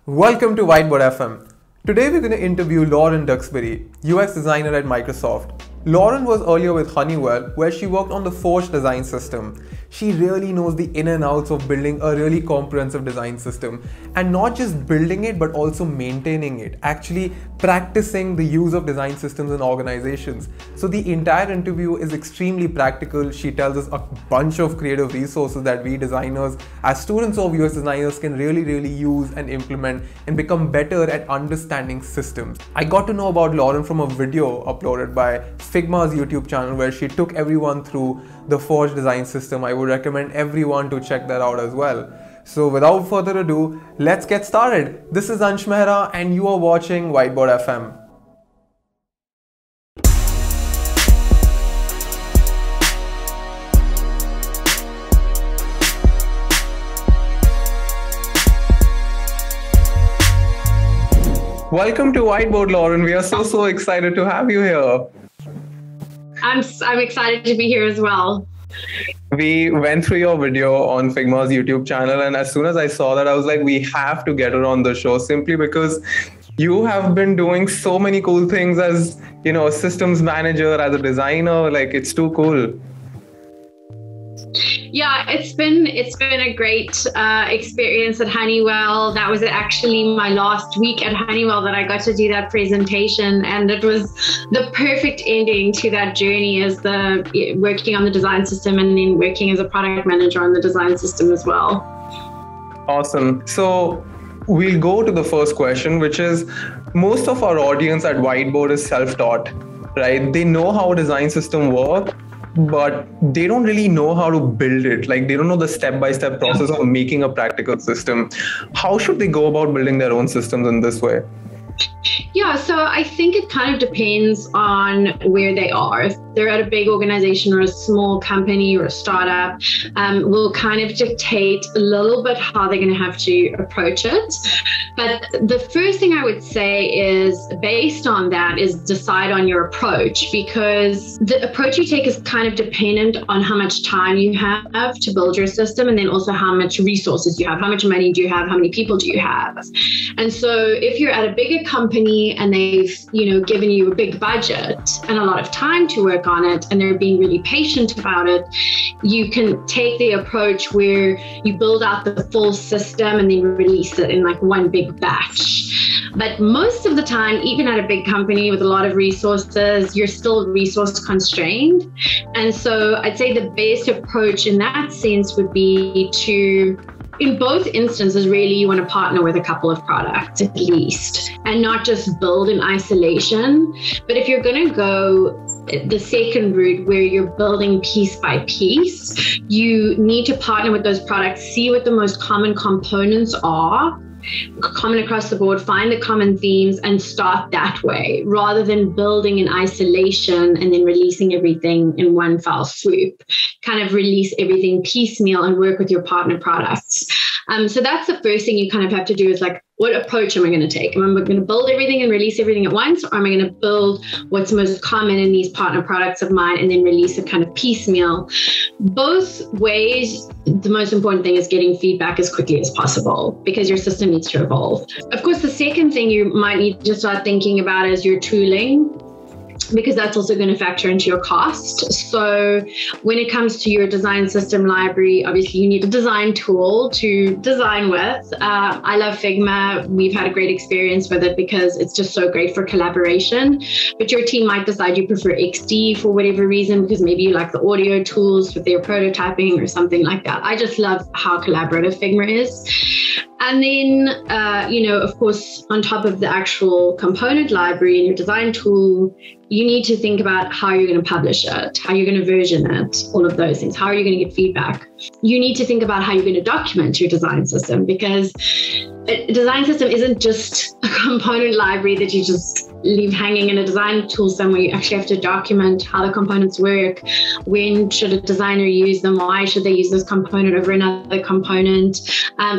Welcome to Whiteboard FM. Today we're going to interview Lauren Duxbury, UX designer at Microsoft. Lauren was earlier with Honeywell, where she worked on the Forge design system. She really knows the in and outs of building a really comprehensive design system, and not just building it but also maintaining it, actually practicing the use of design systems in organizations. So the entire interview is extremely practical. She tells us a bunch of creative resources that we designers as students of UX designers can really use and implement and become better at understanding systems. I got to know about Lauren from a video uploaded by Figma's YouTube channel where she took everyone through the Forge design system. I would recommend everyone to check that out as well. So without further ado, let's get started. This is Ansh Mehra and you are watching Whiteboard FM. Welcome to Whiteboard, Lauren. We are so excited to have you here. I'm excited to be here as well. We went through your video on Figma's YouTube channel, and as soon as I saw that, I was like, we have to get her on the show simply because you have been doing so many cool things as, you know, a systems manager, as a designer. Like, it's too cool. Yeah, it's been a great experience at Honeywell. That was actually my last week at Honeywell that I got to do that presentation, and it was the perfect ending to that journey as working on the design system and then working as a product manager on the design system as well. Awesome. So we'll go to the first question, which is most of our audience at Whiteboard is self-taught, right? They know how a design system works, but they don't really know how to build it. Like, they don't know the step-by-step process of making a practical system. How should they go about building their own systems in this way? Yeah, so I think it kind of depends on where they are. If they're at a big organization or a small company or a startup, will kind of dictate a little bit how they're going to have to approach it. But the first thing I would say is, based on that, is decide on your approach, because the approach you take is kind of dependent on how much time you have to build your system, and then also how much resources you have, how much money do you have, how many people do you have. And so if you're at a bigger company and they've, given you a big budget and a lot of time to work on it, and they're being really patient about it, you can take the approach where you build out the full system and then release it in like one big batch. But most of the time, even at a big company with a lot of resources, you're still resource constrained. And so I'd say the best approach in that sense would be to, in both instances, really, you want to partner with a couple of products at least, and not just build in isolation. But if you're going to go the second route, where you're building piece by piece, you need to partner with those products, see what the most common components are, common across the board, find the common themes and start that way, rather than building in isolation and then releasing everything in one foul swoop. Kind of release everything piecemeal and work with your partner products. So that's the first thing you kind of have to do, is like, what approach am I going to take? Am I going to build everything and release everything at once? Or am I going to build what's most common in these partner products of mine and then release it kind of piecemeal? Both ways, the most important thing is getting feedback as quickly as possible, because your system needs to evolve. Of course, the second thing you might need to start thinking about is your tooling, because that's also going to factor into your cost. So when it comes to your design system library, obviously you need a design tool to design with. I love Figma. We've had a great experience with it because it's just so great for collaboration. But your team might decide you prefer XD for whatever reason, because maybe you like the audio tools with their prototyping or something like that. I just love how collaborative Figma is. And then, of course, on top of the actual component library and your design tool, you need to think about how you're going to publish it, how you're going to version it, all of those things. How are you going to get feedback? You need to think about how you're going to document your design system, because a design system isn't just a component library that you just leave hanging in a design tool somewhere. You actually have to document how the components work. When should a designer use them? Why should they use this component over another component?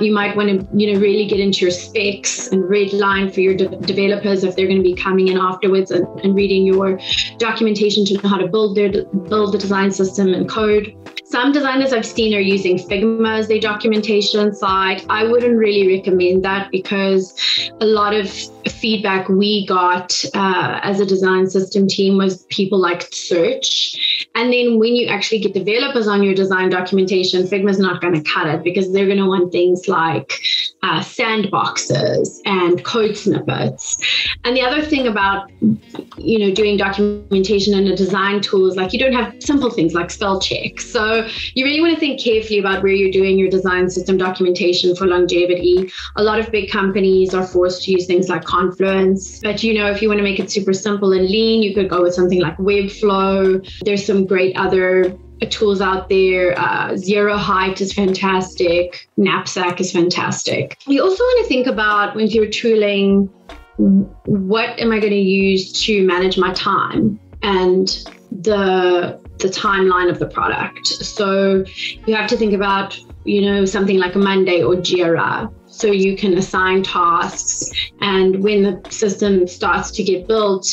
You might want to, really get into your specs and redline for your developers if they're going to be coming in afterwards and reading your documentation to know how to build the design system and code. Some designers I've seen are using Figma as their documentation site. I wouldn't really recommend that because a lot of feedback we got as a design system team was people liked search. And then when you actually get developers on your design documentation, Figma's not going to cut it because they're going to want things like sandboxes and code snippets. And the other thing about, doing documentation in a design tool is like you don't have simple things like spell check. So you really want to think carefully about where you're doing your design system documentation for longevity. A lot of big companies are forced to use things like Confluence. But, if you want to make it super simple and lean, you could go with something like Webflow. There's some great other tools out there. Zero Height is fantastic. Knapsack is fantastic. You also want to think about when you're tooling, what am I going to use to manage my time and the timeline of the product. So you have to think about, something like a Monday or Jira. So you can assign tasks, and when the system starts to get built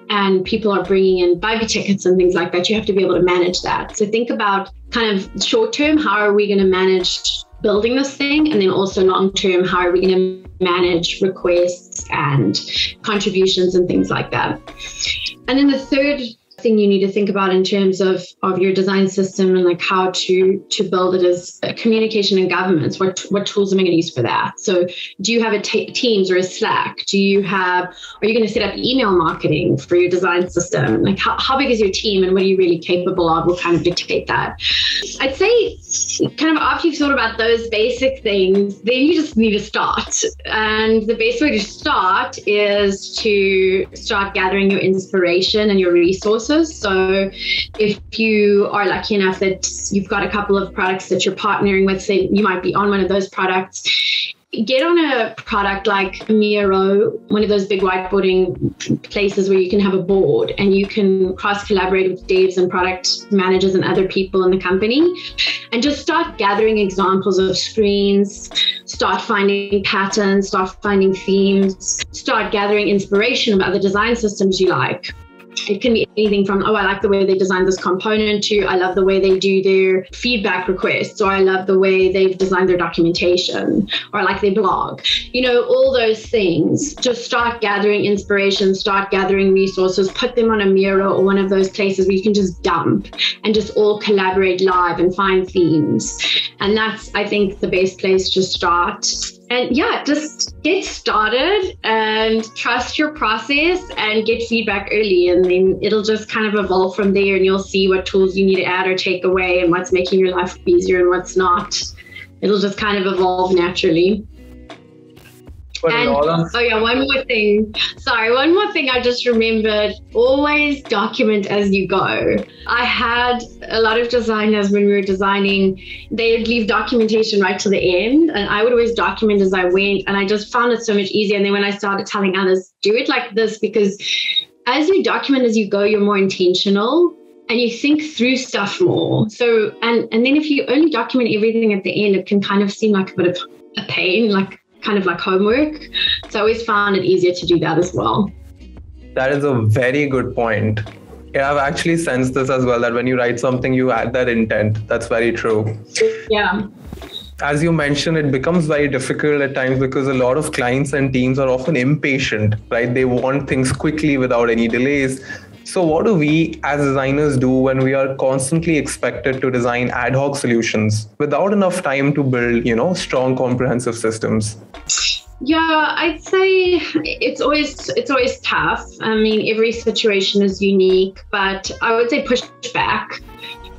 and people are bringing in bug tickets and things like that, you have to be able to manage that. So think about kind of short term, how are we going to manage building this thing? And then also long term, how are we going to manage requests and contributions and things like that? And then the third thing you need to think about in terms of your design system and like how to build it is communication and governance. What tools am I going to use for that? So do you have a Teams or a Slack? Are you going to set up email marketing for your design system? Like how big is your team and what are you really capable of will kind of dictate that. I'd say kind of after you've thought about those basic things, then you just need to start. And the best way to start is to start gathering your inspiration and your resources. So if you are lucky enough that you've got a couple of products that you're partnering with, say you might be on one of those products, get on a product like Miro, one of those big whiteboarding places where you can have a board and you can cross-collaborate with devs and product managers and other people in the company and just start gathering examples of screens, start finding patterns, start finding themes, start gathering inspiration about the design systems you like. It can be anything from, I like the way they designed this component to, I love the way they do their feedback requests, or I love the way they've designed their documentation, or I like their blog. All those things. Just start gathering inspiration, start gathering resources, put them on a Miro or one of those places where you can just dump and just all collaborate live and find themes. And that's, I think, the best place to start. And yeah, just get started and trust your process and get feedback early. And then it'll just kind of evolve from there and you'll see what tools you need to add or take away and what's making your life easier and what's not. It'll just kind of evolve naturally. And, one more thing. One more thing I just remembered. Always document as you go. I had a lot of designers when we were designing, they'd leave documentation right to the end. And I would always document as I went. And I just found it so much easier. And then when I started telling others, do it like this, because as you document as you go, you're more intentional and you think through stuff more. So, and then if you only document everything at the end, it can kind of seem like a bit of a pain, kind of like homework. So I always found it easier to do that as well. That is a very good point. Yeah, I've actually sensed this as well, that when you write something, you add that intent. That's very true. Yeah. As you mentioned, it becomes very difficult at times because a lot of clients and teams are often impatient, right? They want things quickly without any delays. So what do we as designers do when we are constantly expected to design ad hoc solutions without enough time to build, strong comprehensive systems? Yeah, I'd say it's always tough. I mean, every situation is unique, but I would say push back.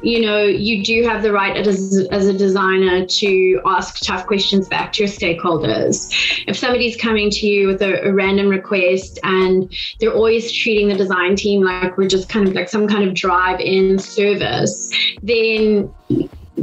You do have the right as a designer to ask tough questions back to your stakeholders. If somebody's coming to you with a random request and they're always treating the design team like we're just kind of like some kind of drive-in service, then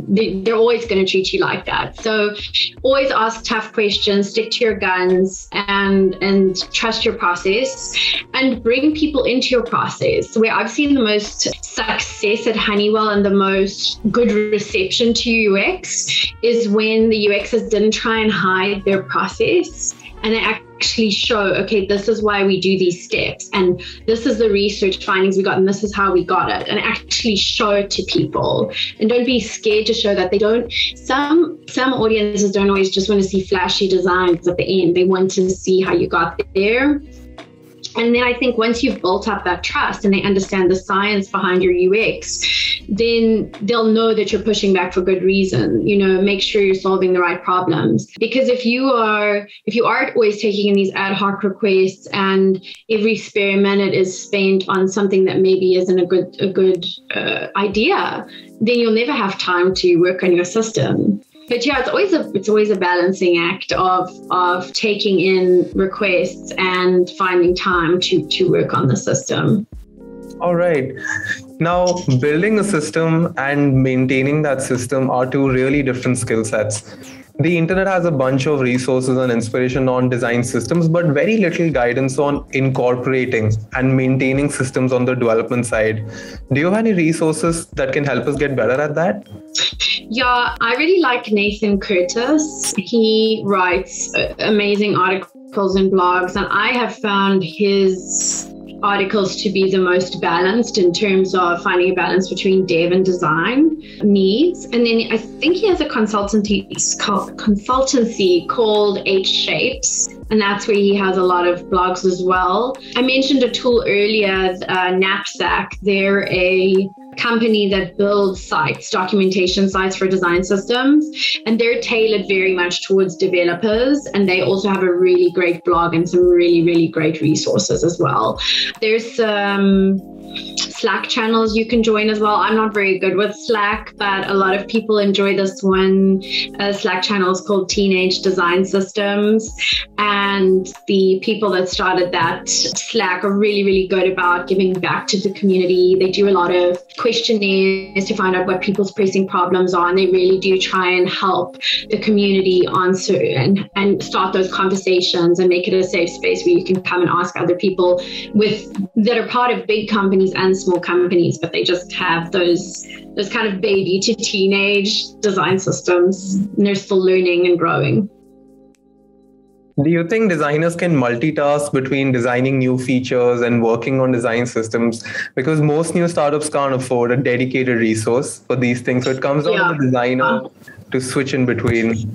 they're always going to treat you like that. So always ask tough questions, stick to your guns, and trust your process, and bring people into your process. Where I've seen the most success at Honeywell and the most good reception to UX is when the UXers didn't try and hide their process and they actually show, okay, this is why we do these steps, and this is the research findings we got, and this is how we got it, and actually show it to people. And don't be scared to show that. They don't, some audiences don't always just want to see flashy designs at the end. They want to see how you got there. And then I think once you've built up that trust and they understand the science behind your UX, then they'll know that you're pushing back for good reason. Make sure you're solving the right problems. Because if you are always taking in these ad hoc requests and every spare minute is spent on something that maybe isn't a good idea, then you'll never have time to work on your system. But yeah, it's always a balancing act of taking in requests and finding time to work on the system. All right. Now, building a system and maintaining that system are two really different skill sets. The internet has a bunch of resources and inspiration on design systems, but very little guidance on incorporating and maintaining systems on the development side. Do you have any resources that can help us get better at that? Yeah, I really like Nathan Curtis. He writes amazing articles and blogs, and I have found his articles to be the most balanced in terms of finding a balance between dev and design needs. And then I think he has a consultancy called H Shapes, and that's where he has a lot of blogs as well. I mentioned a tool earlier, Knapsack. They're a company that builds sites, documentation sites for design systems, and they're tailored very much towards developers. And they also have a really great blog and some really, really great resources as well. There's some Slack channels you can join as well. I'm not very good with Slack, but a lot of people enjoy this one. Slack channel is called Teenage Design Systems. And the people that started that Slack are really, really good about giving back to the community. They do a lot of questionnaires to find out what people's pressing problems are. And they really do try and help the community answer and start those conversations and make it a safe space where you can come and ask other people that are part of big companies and small companies, but they just have those kind of baby to teenage design systems, and they're still learning and growing. Do you think designers can multitask between designing new features and working on design systems? Because most new startups can't afford a dedicated resource for these things. So it comes down to the designer to switch in between.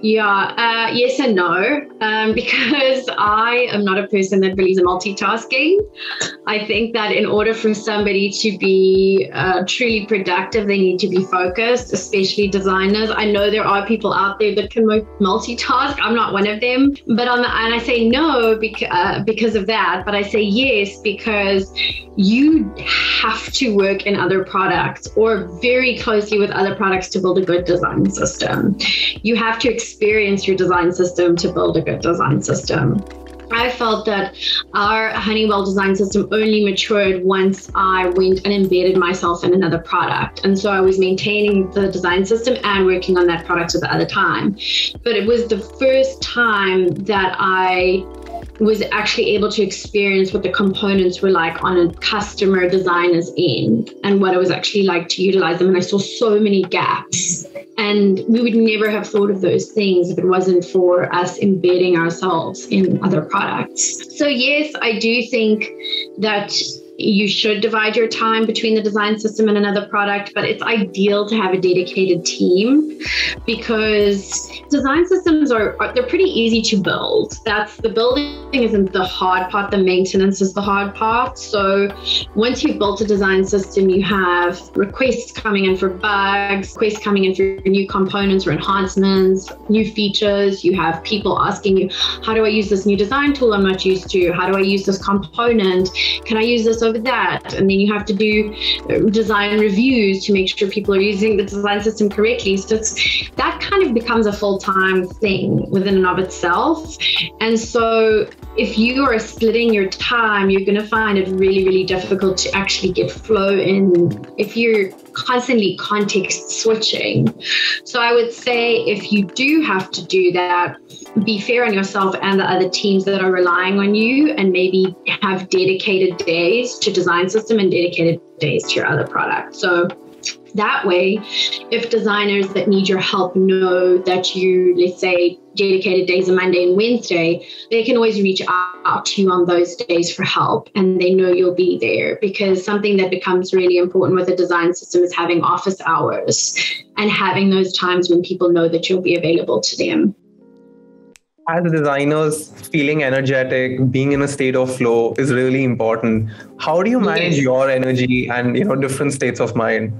Yeah, yes and no, because I am not a person that believes in multitasking. I think that in order for somebody to be truly productive, they need to be focused, especially designers. I know there are people out there that can multitask. I'm not one of them, but and I say no because of that, but I say yes because you have to work in other products or very closely with other products to build a good design system. You have to experience your design system to build a good design system. I felt that our Honeywell design system only matured once I went and embedded myself in another product. And so I was maintaining the design system and working on that product at the other time. But it was the first time that I was actually able to experience what the components were like on a customer designer's end and what it was actually like to utilize them. And I saw so many gaps, and we would never have thought of those things if it wasn't for us embedding ourselves in other products. So yes, I do think that you should divide your time between the design system and another product, but it's ideal to have a dedicated team because design systems they're pretty easy to build. The building isn't the hard part, the maintenance is the hard part. So once you've built a design system, you have requests coming in for bugs, requests coming in for new components or enhancements, new features. You have people asking you, how do I use this new design tool I'm not used to? How do I use this component? Can I use this over that? And then you have to do design reviews to make sure people are using the design system correctly. So that kind of becomes a full-time thing within and of itself. And so if you are splitting your time, you're going to find it really, really difficult to actually get flow in if you're constantly context switching. So I would say if you do have to do that, be fair on yourself and the other teams that are relying on you, and maybe have dedicated days to design system and dedicated days to your other product. So That way, if designers that need your help know that you, let's say, dedicated days are Monday and Wednesday, they can always reach out to you on those days for help, and they know you'll be there. Because something that becomes really important with a design system is having office hours and having those times when people know that you'll be available to them. As designers, feeling energetic, being in a state of flow is really important. How do you manage your energy and different states of mind?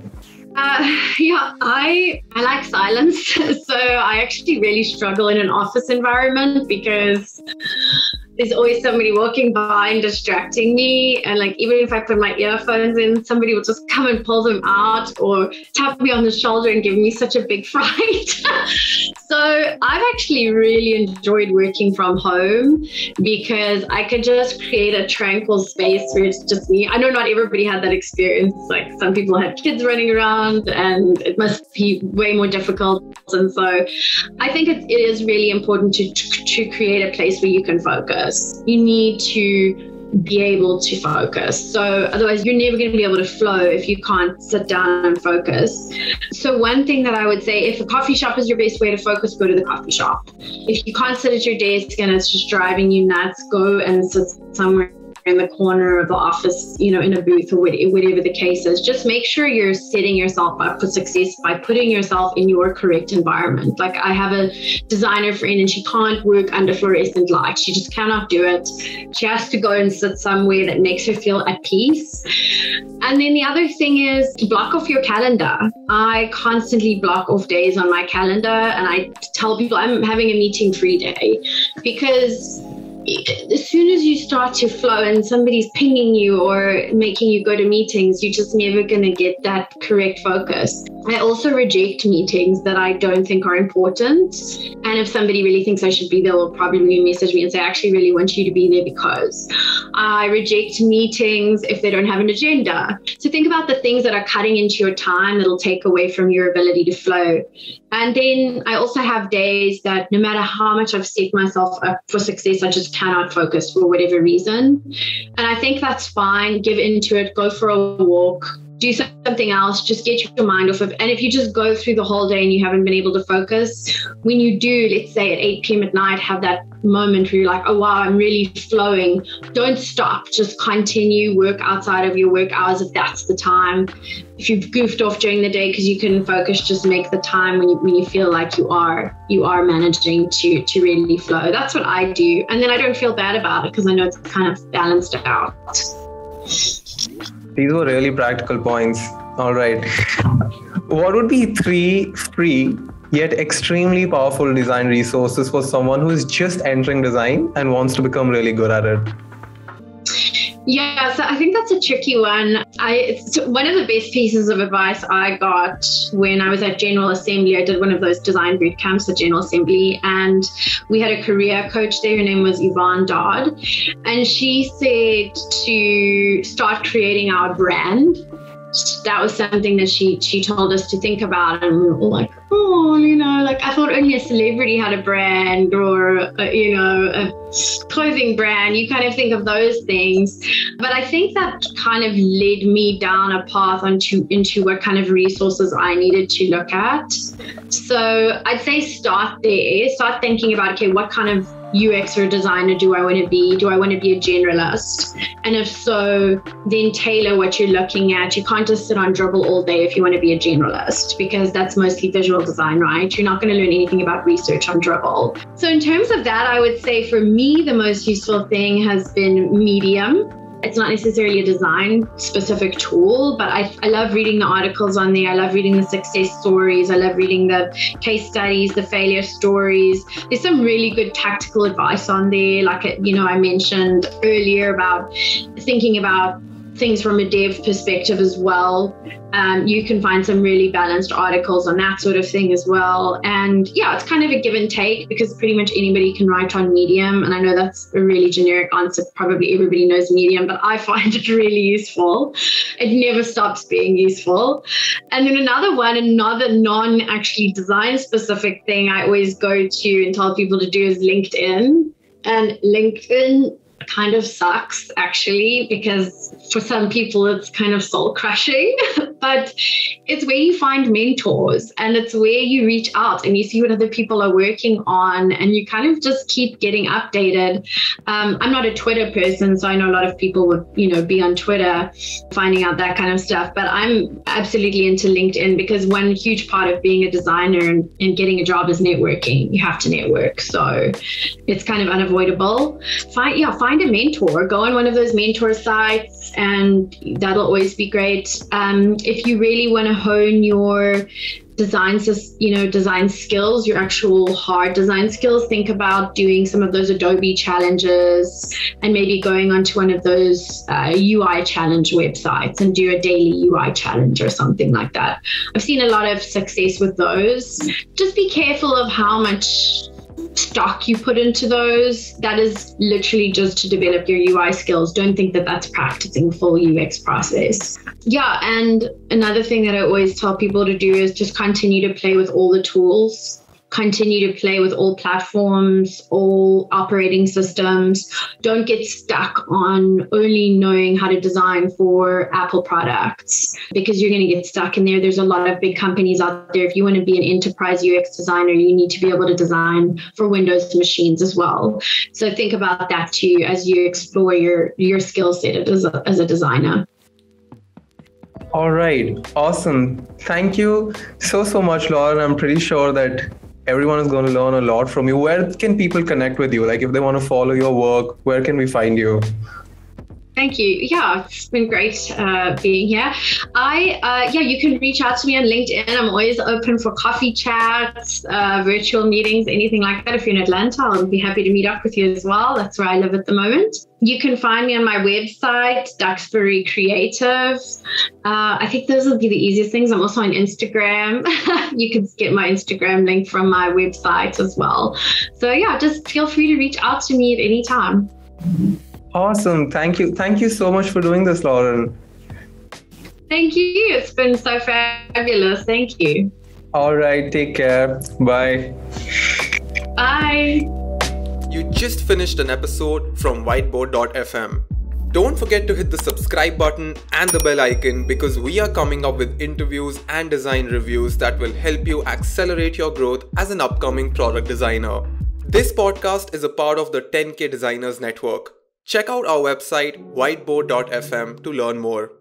I like silence. So I actually really struggle in an office environment because there's always somebody walking by and distracting me. And like, even if I put my earphones in, somebody will just come and pull them out or tap me on the shoulder and give me such a big fright. So I've actually really enjoyed working from home because I could just create a tranquil space where it's just me. I know not everybody had that experience. Like some people had kids running around and it must be way more difficult. And so I think it is really important to create a place where you can focus. You need to be able to focus. So otherwise you're never going to be able to flow if you can't sit down and focus. So one thing that I would say, if a coffee shop is your best way to focus, go to the coffee shop. If you can't sit at your desk and it's just driving you nuts, go and sit somewhere in the corner of the office, in a booth or whatever the case is. Just make sure you're setting yourself up for success by putting yourself in your correct environment. Like I have a designer friend and she can't work under fluorescent light. She just cannot do it. She has to go and sit somewhere that makes her feel at peace. And then the other thing is block off your calendar. I constantly block off days on my calendar and I tell people I'm having a meeting-free day, because as soon as you start to flow and somebody's pinging you or making you go to meetings, you're just never going to get that correct focus. I also reject meetings that I don't think are important. And if somebody really thinks I should be there, they'll probably message me and say, I actually really want you to be there because. I reject meetings if they don't have an agenda. So think about the things that are cutting into your time that'll take away from your ability to flow. And then I also have days that no matter how much I've set myself up for success, I just cannot focus for whatever reason. And I think that's fine. Give into it. Go for a walk. Do something else, just get your mind off of. And if you just go through the whole day and you haven't been able to focus, when you do, let's say at 8 p.m. at night, have that moment where you're like, oh, wow, I'm really flowing. Don't stop. Just continue, work outside of your work hours if that's the time. If you've goofed off during the day because you couldn't focus, just make the time when you feel like you are managing to really flow. That's what I do. And then I don't feel bad about it because I know it's kind of balanced out. These were really practical points. All right. What would be 3 free yet extremely powerful design resources for someone who is just entering design and wants to become really good at it? Yeah, so I think that's a tricky one. One of the best pieces of advice I got when I was at General Assembly, I did one of those design boot camps at General Assembly, and we had a career coach there. Her name was Yvonne Dodd, and she said to start creating our brand. That was something that she told us to think about, and we were all like, oh, I thought only a celebrity had a brand or a clothing brand. You kind of think of those things, but I think that kind of led me down a path into what kind of resources I needed to look at. So I'd say start there. Start thinking about, okay, what kind of UX or designer do I want to be? Do I want to be a generalist? And if so, then tailor what you're looking at. You can't just sit on Dribble all day if you want to be a generalist, because that's mostly visual design, right? You're not going to learn anything about research on Dribble. So in terms of that, I would say for me, the most useful thing has been Medium. It's not necessarily a design specific tool, but I love reading the articles on there. I love reading the success stories. I love reading the case studies, the failure stories. There's some really good tactical advice on there. Like, I mentioned earlier about thinking about things from a dev perspective as well. You can find some really balanced articles on that sort of thing as well. And yeah, it's kind of a give and take because pretty much anybody can write on Medium. And I know that's a really generic answer. Probably everybody knows Medium, but I find it really useful. It never stops being useful. And then another non-actually design specific thing I always go to and tell people to do is LinkedIn. And LinkedIn kind of sucks actually, because for some people it's kind of soul crushing, but it's where you find mentors and it's where you reach out and you see what other people are working on and you kind of just keep getting updated. I'm not a Twitter person, so I know a lot of people would, be on Twitter finding out that kind of stuff, but I'm absolutely into LinkedIn because one huge part of being a designer and getting a job is networking. You have to network. So it's kind of unavoidable. Find a mentor, go on one of those mentor sites, and that'll always be great. If you really want to hone your design skills, your actual hard design skills, think about doing some of those Adobe challenges and maybe going onto one of those UI challenge websites and do a daily UI challenge or something like that. I've seen a lot of success with those. Just be careful of how much stock you put into those. That is literally just to develop your UI skills. Don't think that that's practicing full UX process. Yeah, and another thing that I always tell people to do is just continue to play with all the tools. Continue to play with all platforms, all operating systems. Don't get stuck on only knowing how to design for Apple products because you're going to get stuck in there. There's a lot of big companies out there. If you want to be an enterprise UX designer, you need to be able to design for Windows machines as well. So think about that too as you explore your skill set as a designer. All right. Awesome. Thank you so much, Lauren. I'm pretty sure that everyone is going to learn a lot from you. Where can people connect with you? Like if they want to follow your work, where can we find you? Thank you. Yeah, it's been great being here. You can reach out to me on LinkedIn. I'm always open for coffee chats, virtual meetings, anything like that. If you're in Atlanta, I'll be happy to meet up with you as well. That's where I live at the moment. You can find me on my website, Duxbury Creative. I think those will be the easiest things. I'm also on Instagram. You can get my Instagram link from my website as well. So yeah, just feel free to reach out to me at any time. Awesome. Thank you. Thank you so much for doing this, Lauren. Thank you. It's been so fabulous. Thank you. All right. Take care. Bye. Bye. You just finished an episode from whiteboard.fm. Don't forget to hit the subscribe button and the bell icon because we are coming up with interviews and design reviews that will help you accelerate your growth as an upcoming product designer. This podcast is a part of the 10K Designers Network. Check out our website whiteboard.fm to learn more.